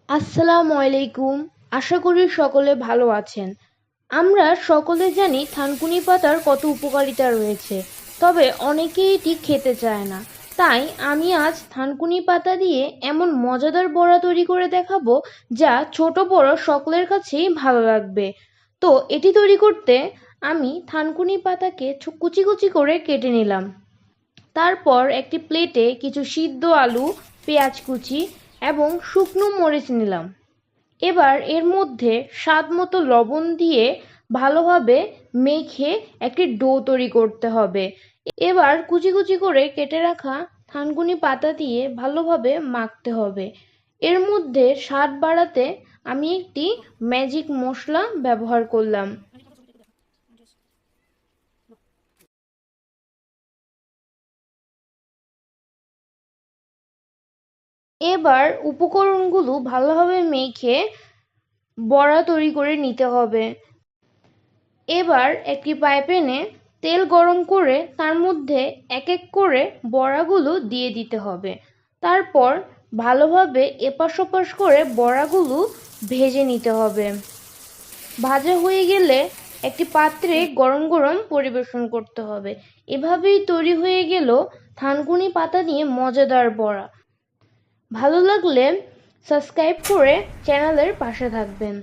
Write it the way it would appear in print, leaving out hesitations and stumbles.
আসসালামু আলাইকুম। আশা করি সকলে ভালো আছেন। আমরা সকলে জানি থানকুনি পাতার কত উপকারিতা রয়েছে, তবে অনেকেই এটি খেতে চায় না। তাই আমি আজ থানকুনি পাতা দিয়ে এমন মজাদার বড়া তৈরি করে দেখাবো যা ছোট বড় সকলের কাছেই ভালো লাগবে। তো এটি তৈরি করতে আমি থানকুনি পাতাকে কুচি কুচি করে কেটে নিলাম। তারপর একটি প্লেটে কিছু সিদ্ধ আলু, পেঁয়াজ কুচি এবং শুকনো মরিচ নিলাম। এবার এর মধ্যে স্বাদমতো লবণ দিয়ে ভালোভাবে মেখে একটি ডো তৈরি করতে হবে। এবার কুচি কুচি করে কেটে রাখা থানকুনি পাতা দিয়ে ভালোভাবে মাখতে হবে। এর মধ্যে স্বাদ বাড়াতে আমি একটি ম্যাজিক মশলা ব্যবহার করলাম। এবার উপকরণগুলো ভালোভাবে মেখে বড়া তৈরি করে নিতে হবে। এবার একটি ফ্রাই প্যানে তেল গরম করে তার মধ্যে এক এক করে বড়াগুলো দিয়ে দিতে হবে। তারপর ভালোভাবে এপাশ ওপাশ করে বড়াগুলো ভেজে নিতে হবে। ভাজা হয়ে গেলে একটি পাত্রে গরম গরম পরিবেশন করতে হবে। এভাবেই তৈরি হয়ে গেল থানকুনি পাতা দিয়ে মজাদার বড়া। ভালো লাগলে সাবস্ক্রাইব করে চ্যানেলের পাশে থাকবেন।